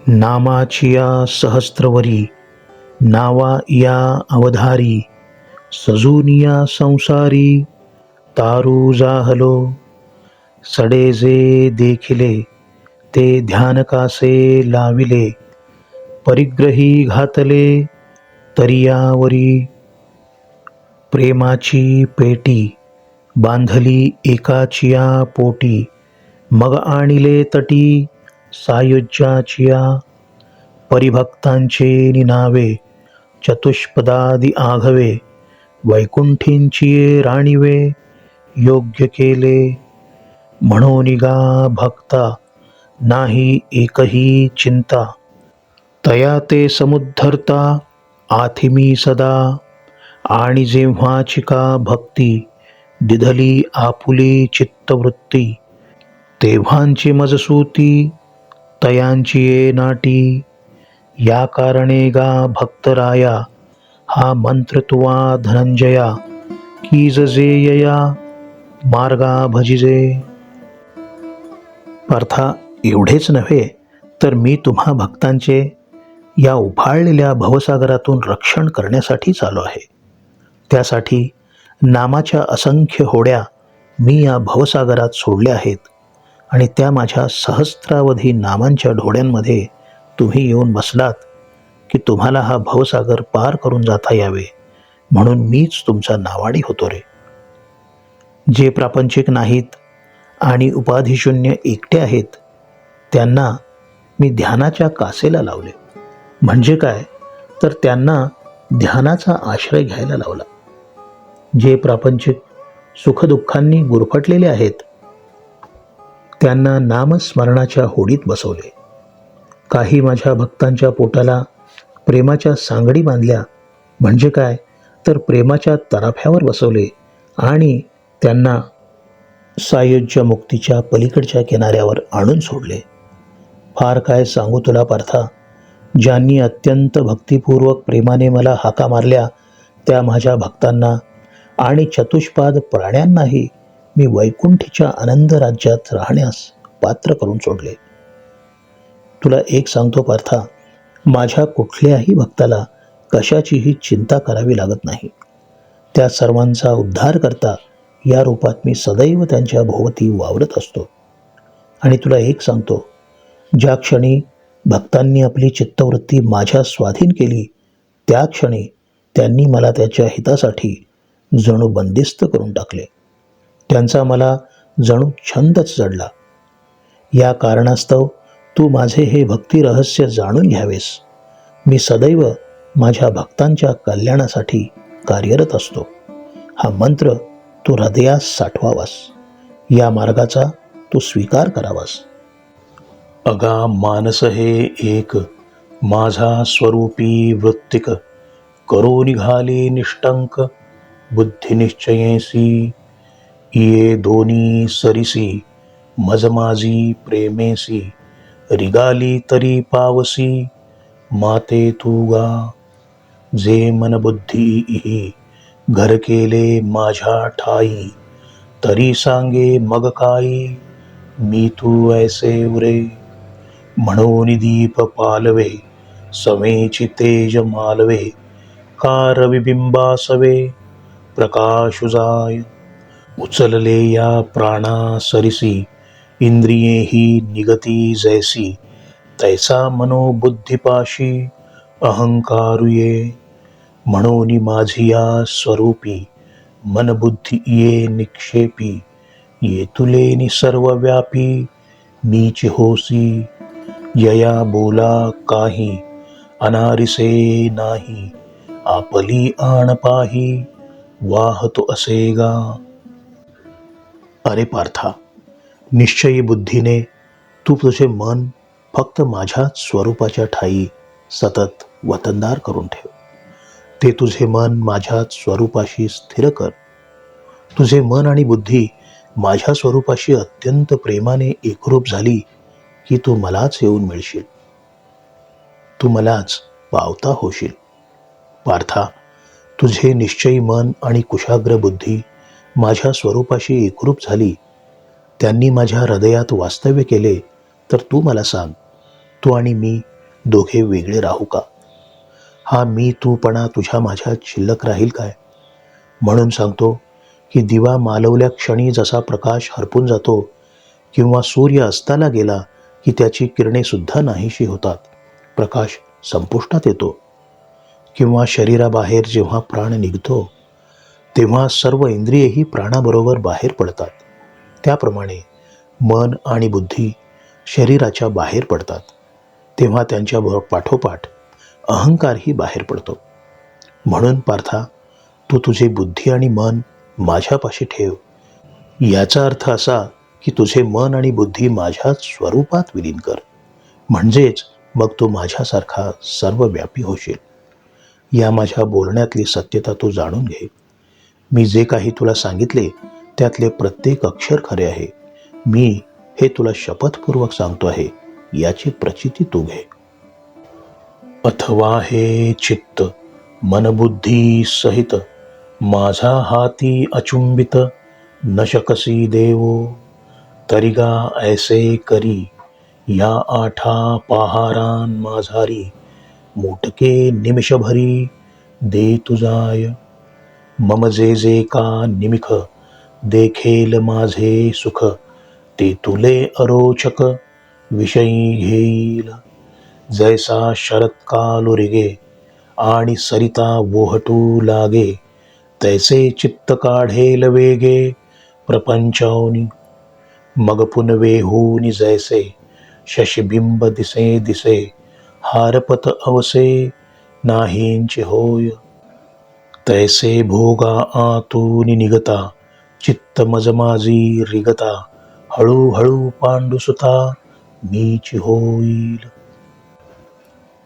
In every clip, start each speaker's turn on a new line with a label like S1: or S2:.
S1: नामाचिया सहस्त्रवरी, नावा या अवधारी, सजूनिया संसारी, तारू जाहलो. सडे जे देखिले, ते ध्यान कासे लाविले, परिग्रही घातले तरियावरी. प्रेमाची पेटी बांधली एकाचिया पोटी, मग आणिले तटी सायुज्याचिया. परिभक्तांचे निनावे, चतुष्पदादि आघवे, वैकुंठींचिये राणीवे, योग्य केले. म्हणून गा भक्ता, नाही एकही चिंता, तया ते समुद्धरता आथिमी सदा. आणि जेव्हा चिका भक्ती, दिधली आपुली चित्तवृत्ती, तेव्हांची मजसूती, तयांची ये नाटी. या कारणे गा भक्तराया, हा मंत्र तुवा धनंजया, कीज जे यया मार्गा भजिजे. पार्था, एवढेच नव्हे तर मी तुम्हा भक्तांचे या उफाळलेल्या भवसागरातून रक्षण करण्यासाठीच आलो आहे. त्यासाठी नामाच्या असंख्य होड्या मी या भवसागरात सोडल्या आहेत आणि त्या माझ्या सहस्त्रावधी नामांच्या ढोड्यांमध्ये तुम्ही येऊन बसलात की तुम्हाला हा भवसागर पार करून जाता यावे, म्हणून मीच तुमचा नावाडी होतो रे. जे प्रापंचिक नाहीत आणि उपाधिशून्य एकटे आहेत, त्यांना मी ध्यानाच्या कासेला लावले. म्हणजे काय, तर त्यांना ध्यानाचा आश्रय घ्यायला लावला. जे प्रापंचिक सुखदुःखांनी गुरफटलेले आहेत, त्यांना नामस्मरणाच्या होडीत बसवले. काही माझ्या भक्तांच्या पोटाला प्रेमाच्या सांगडी बांधल्या. म्हणजे काय, तर प्रेमाच्या तराफ्यावर बसवले आणि त्यांना सायुज्य मुक्तीच्या पलीकडच्या किनाऱ्यावर आणून सोडले. फार काय सांगू तुला पार्था, ज्यांनी अत्यंत भक्तिपूर्वक प्रेमाने मला हाका मारल्या त्या माझ्या भक्तांना आणि चतुष्पाद प्राण्यांनाही मी वैकुंठीच्या आनंद राज्यात राहण्यास पात्र करून सोडले. तुला एक सांगतो पार्था, माझ्या कुठल्याही भक्ताला कशाचीही चिंता करावी लागत नाही. त्या सर्वांचा उद्धार करता या रूपात मी सदैव त्यांच्या भोवती वावरत असतो. आणि तुला एक सांगतो, ज्या क्षणी भक्तांनी आपली चित्तवृत्ती माझ्या स्वाधीन केली, त्या क्षणी त्यांनी मला त्याच्या हितासाठी जणू बंदिस्त करून टाकले. त्यांचा मला जणू छंदच जडला. या कारणास्तव तू माझे हे भक्ती रहस्य जाणून घ्यावेस. मी सदैव माझ्या भक्तांच्या कल्याणासाठी कार्यरत असतो. हा मंत्र तू हृदयास साठवावास, या मार्गाचा तू स्वीकार करावास. अगा मानस हे एक, माझा स्वरूपी वृत्तिक, करो निघाले निष्टंक, बुद्धिनिश्चयेसी. ये दोन्ही सरिसी, मज माझी प्रेमेसी, रिगाली तरी पावसी, माते तू गा. जे मन बुद्धी इही, घर केले माझ्या ठाई, तरी सांगे मग काही, मी तू ऐसे उरे. म्हणून दीप पालवे, समेची तेज मालवे, कार विबिंबासवे, प्रकाश जाय. उचलले या प्राणा सरिसी, इंद्रियेही निगती जैसी, तैसा मनोबुद्धिपाशी अहंकारुये. म्हणून माझी या स्वरूपी, मनबुद्धी ये निक्षेपी, ये तुले सर्वव्यापी, मीच होसी. यया बोला काही, अनारिसे नाही, आपली आण पाही, वाहतो असे गा. अरे पार्था, निश्चयी बुद्धीने तू तुझे मन फक्त माझ्याच स्वरूपाच्या ठाई सतत वतनदार करून ठेव. ते तुझे मन माझ्याच स्वरूपाशी स्थिर कर. तुझे मन आणि बुद्धी माझ्या स्वरूपाशी अत्यंत प्रेमाने एकरूप झाली की तू मलाच येऊन मिळशील. तू मलाच पावता होशील. पार्था, तुझे निश्चयी मन आणि कुशाग्र बुद्धी माझ्या स्वरूपाशी एकरूप झाली, त्यांनी माझ्या हृदयात वास्तव्य केले, तर तू मला सांग, तू आणि मी दोघे वेगळे राहू का? हा मी तूपणा तुझ्या माझ्यात शिल्लक राहील काय? म्हणून सांगतो की दिवा मालवल्या क्षणी जसा प्रकाश हरपून जातो किंवा सूर्य अस्ताला गेला की त्याची किरणे सुद्धा नाहीशी होतात, प्रकाश संपुष्टात येतो, किंवा शरीराबाहेर जेव्हा प्राण निघतो तेव्हा सर्व इंद्रियेही प्राणाबरोबर बाहेर पडतात, त्याप्रमाणे मन आणि बुद्धी शरीराच्या बाहेर पडतात, तेव्हा त्यांच्या पाठोपाठ अहंकारही बाहेर पडतो. म्हणून पार्था, तू तुझे बुद्धी आणि मन माझ्यापाशी ठेव. याचा अर्थ असा की तुझे मन आणि बुद्धी माझ्या स्वरूपात विलीन कर, म्हणजेच मग तू माझ्यासारखा सर्वव्यापी होशील. या माझ्या बोलण्यातली सत्यता तू जाणून घे. मी जे काही तुला सांगितले त्यातले प्रत्येक अक्षर खरे आहे. मी हे तुला शपथपूर्वक सांगतो आहे, याची प्रचिती तू घे. अथवा हे चित्त मनबुद्धी सहित माझा हाती अचुंबित न शकसी देवो, तरिगा ऐसे करी या आठा पहारान माझारी, मोटके निमिषभरी दे तुझाय. मम जे का निमिख देखेल माझे सुख, ते तुले अरोचक विषयी घेईल. जैसा शरत्काल रिगे आणि सरिता वोहटू लागे, तैसे चित्त काढेल वेगे प्रपंचौनी. मग पुनवे होऊनी जैसे शशिबिंब दिसे दिसे, हारपत अवसे नाहींचे होय. तैसे भोगा आतूनी निगता, चित्त मज माझी रिगता, हळूहळू पांडुसुता मीची होईल.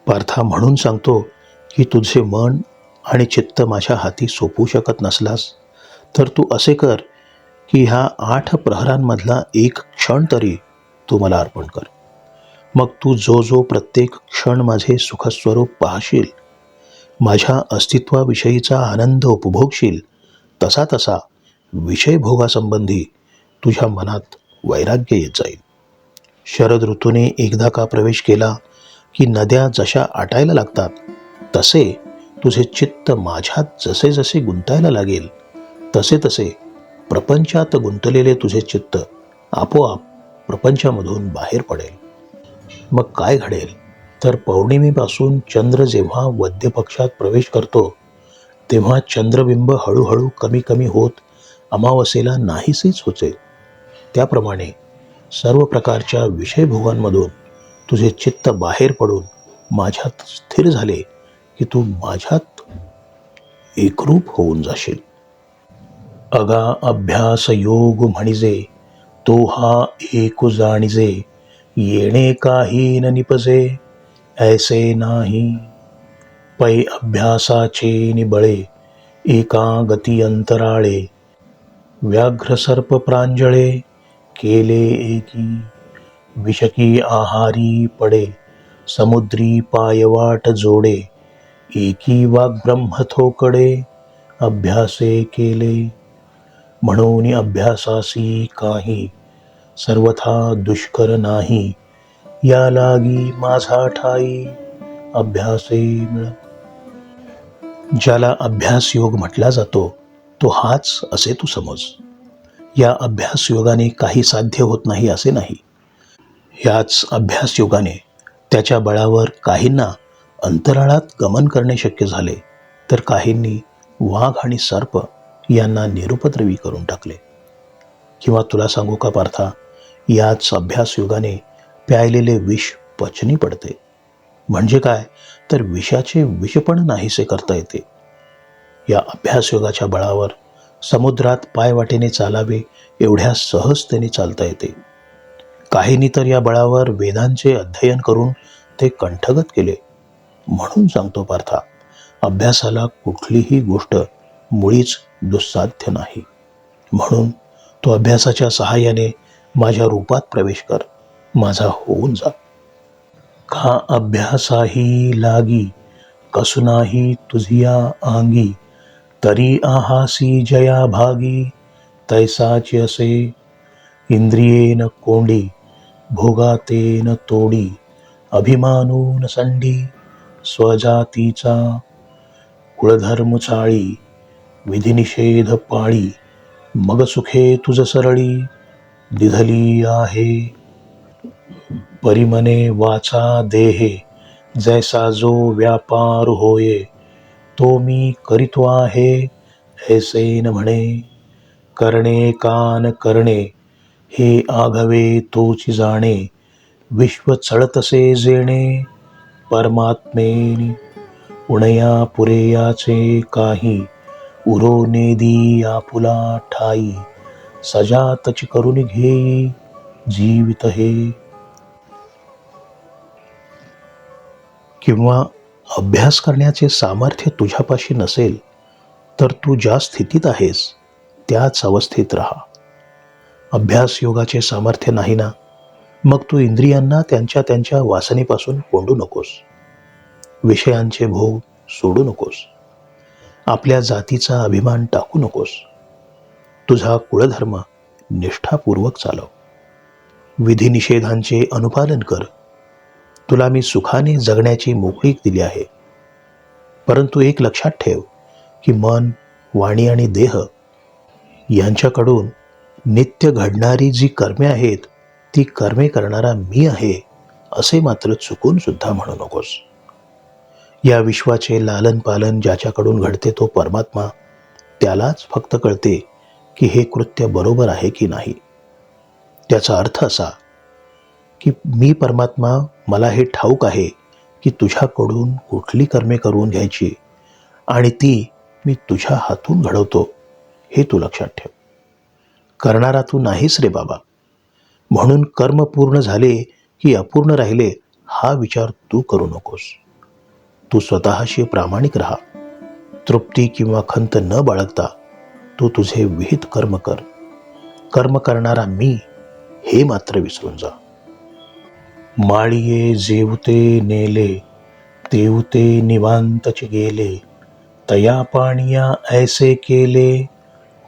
S1: पार्था, म्हणून सांगतो की तुझे मन आणि चित्त माझ्या हाती सोपू शकत नसलास तर तू असे कर की ह्या 8 प्रहरांमधला एक क्षण तरी तू मला अर्पण कर. मग तू जो जो प्रत्येक क्षण माझे सुखस्वरूप पाहशील, माझ्या अस्तित्वाविषयीचा आनंद उपभोगशील, तसा तसा विषयभोगासंबंधी तुझ्या मनात वैराग्य येत जाईल. शरद ऋतूने एकदा का प्रवेश केला की नद्या जशा आटायला लागतात, तसे तुझे चित्त माझ्यात जसे जसे गुंतायला लागेल, तसे तसे प्रपंचात गुंतलेले तुझे चित्त आपोआप प्रपंचामधून बाहेर पडेल. मग काय घडेल तर पौर्णिमेपासून चंद्र जेव्हा वद्य पक्षात प्रवेश करतो तेव्हा चंद्रबिंब हळूहळू कमी कमी होत अमावस्येला नाहीसेच होते. त्याप्रमाणे सर्व प्रकारच्या विषयभोगांमधून तुझे चित्त बाहेर पडून माझ्यात स्थिर झाले की तू माझ्यात एकरूप होऊन जाशील. अगा अभ्यास योग म्हणिजे, तो हा एक जाणिजे, येणे काही न निपजे ऐसे नाही. पै अभ्यासाचे निबळे एका गती अंतराळे, व्याघ्र सर्प प्रांजळे केले एकी. विषकी आहारी पडे समुद्री पायवाट जोडे, एकी वाग्ब्रह्म थोकडे अभ्यासे केले. म्हणून अभ्यासासी काही सर्वथा दुष्कर नाही, या लागी माझा ठाई अभ्यासे मिळ. ज्याला अभ्यास योग म्हटला जातो तो हाच असे तू समज. या अभ्यास योगाने काही साध्य होत नाही असे नाही. याच अभ्यास योगाने त्याच्या बळावर काहींना अंतराळात गमन करणे शक्य झाले, तर काहींनी वाघ आणि सर्प यांना निरुपद्रवी करून टाकले. किंवा तुला सांगू का पार्था, याच अभ्यास योगाने प्यायलेले विष पचनी पडते. म्हणजे काय तर विषाचे विषपण नाहीसे करता येते. या अभ्यास योगाच्या बळावर समुद्रात पायवाटेने चालावे एवढ्या सहजतेने चालता येते. काहींनी तर या बळावर वेदांचे अध्ययन करून ते कंठगत केले. म्हणून सांगतो पार्था, अभ्यासाला कुठलीही गोष्ट मुळीच दुस्साध्य नाही. म्हणून तो अभ्यासाच्या सहाय्याने माझ्या रूपात प्रवेश कर, माझा होऊन जा. का अभ्यासाही लागी कसुनाही तुझिया आंगी, तरी आहासी जया भागी तैसाची असे. इंद्रियेन कोंडी भोगातेन तोडी, अभिमानून संडी स्वजातीचा कुळधर्म चाळी विधिनिषेध पाळी मग सुखे तुझ सरळी दिधली आहे परिमने वाचा देहे जैसा जो व्यापार होये तो मी करीतो आहे ऐसे न म्हणे करणे कान करणे हे आघवे तोची जाणे विश्व चळतसे जेणे परमात्मेनी उणया पुरेयाचे काही उरो नेदी आपुला ठाई सजातची करून घेई जीवित हे. किंवा अभ्यास करण्याचे सामर्थ्य तुझ्यापाशी नसेल तर तू ज्या स्थितीत आहेस त्याच अवस्थेत राहा. अभ्यास योगाचे सामर्थ्य नाही ना, मग तू इंद्रियांना त्यांच्या त्यांच्या वासनेपासून कोंडू नकोस. विषयांचे भोग सोडू नकोस. आपल्या जातीचा अभिमान टाकू नकोस. तुझा कुळधर्म निष्ठापूर्वक चालव. विधिनिषेधांचे अनुपालन कर. तुला मी सुखाने जगण्याची मोकळीक दिली आहे. परंतु एक लक्षात ठेव की मन, वाणी आणि देह यांच्याकडून नित्य घडणारी जी कर्मे आहेत ती कर्मे करणारा मी आहे असे मात्र चुकून सुद्धा म्हणू नकोस. या विश्वाचे लालन पालन ज्याच्याकडून घडते तो परमात्मा, त्यालाच फक्त कळते की हे कृत्य बरोबर आहे की नाही. त्याचा अर्थ असा की मी परमात्मा, मला हे ठाऊक आहे की तुझ्याकडून कुठली कर्मे करून घ्यायची आणि ती मी तुझ्या हातून घडवतो हे तू लक्षात ठेव. करणारा तू नाहीस रे बाबा, म्हणून कर्म पूर्ण झाले की अपूर्ण राहिले हा विचार तू करू नकोस. तू स्वतःशी प्रामाणिक राहा. तृप्ती किंवा खंत न बाळगता तू तुझे विहित कर्म कर. कर्म करणारा मी हे मात्र विसरून जा. माळिये जेवते नेले तेवते निवांतच गेले तया पाणिया ऐसे केले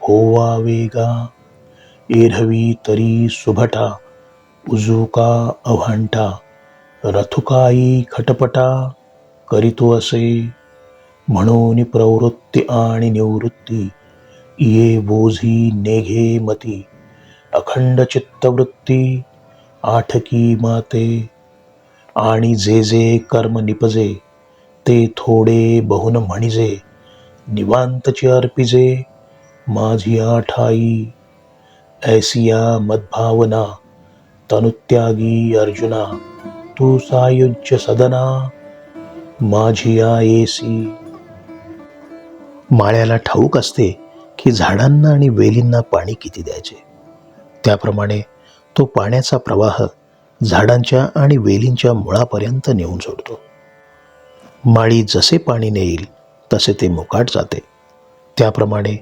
S1: होवा वेगा एरहवी तरी सुभटा उजुका अभांटा रथुकाई खटपटा करीतो असे म्हणून प्रवृत्ती आणि निवृत्ती ये बोझी नेघे मती अखंड चित्तवृत्ती आठकी माते आणि जे जे कर्म निपजे ते थोडे बहुन म्हणिजे निवांतचे अर्पिजे माझी ठाई ऐसिया मद्भावना तनुत्यागी अर्जुना तू सायुज्य सदना माझी येसी. माळ्याला ठाऊक असते की झाडांना आणि वेलींना पाणी किती द्यायचे. त्याप्रमाणे तो पाण्याचा प्रवाह झाडांच्या आणि वेलींच्या मुळापर्यंत नेऊन सोडतो. माळी जसे पाणी नेईल तसे ते मुकाट जाते. त्याप्रमाणे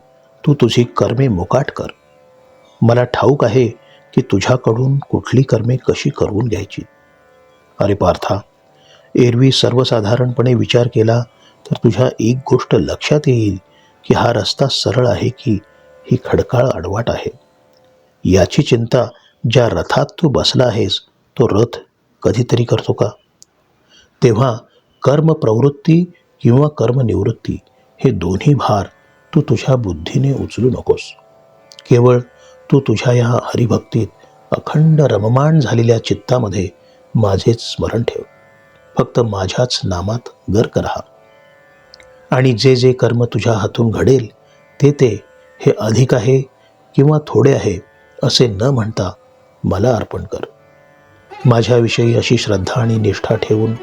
S1: तू तुझी कर्मे मुकाट कर. मला ठाऊक आहे की तुझ्याकडून कुठली कर्मे कशी करून घ्यायची. अरे पार्था, एरवी सर्वसाधारणपणे विचार केला तर तुझ्या एक गोष्ट लक्षात येईल की हा रस्ता सरळ आहे की ही खडकाळ आडवाट आहे. याची चिंता ज्या रथात तू बसला आहेस तो रथ कधीतरी करतो का? तेव्हा कर्म प्रवृत्ती किंवा कर्म निवृत्ती हे दोन्ही भार तू तुझ्या बुद्धीने उचलू नकोस. केवळ तू तुझ्या या हरिभक्तीत अखंड रममाण झालेल्या चित्तामध्ये माझेच स्मरण ठेव. फक्त माझ्याच नामात गर्क राहा आणि जे जे कर्म तुझ्या हातून घडेल ते हे अधिक आहे किंवा थोडे आहे असे न म्हणता मला अर्पण कर. माझ्याविषयी अशी श्रद्धा आणि निष्ठा ठेवून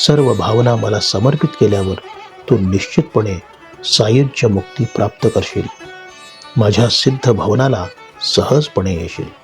S1: सर्व भावना मला समर्पित केल्यावर तू निश्चितपणे सायुज्य मुक्ती प्राप्त करशील. माझ्या सिद्ध भवनाला सहजपणे येशील.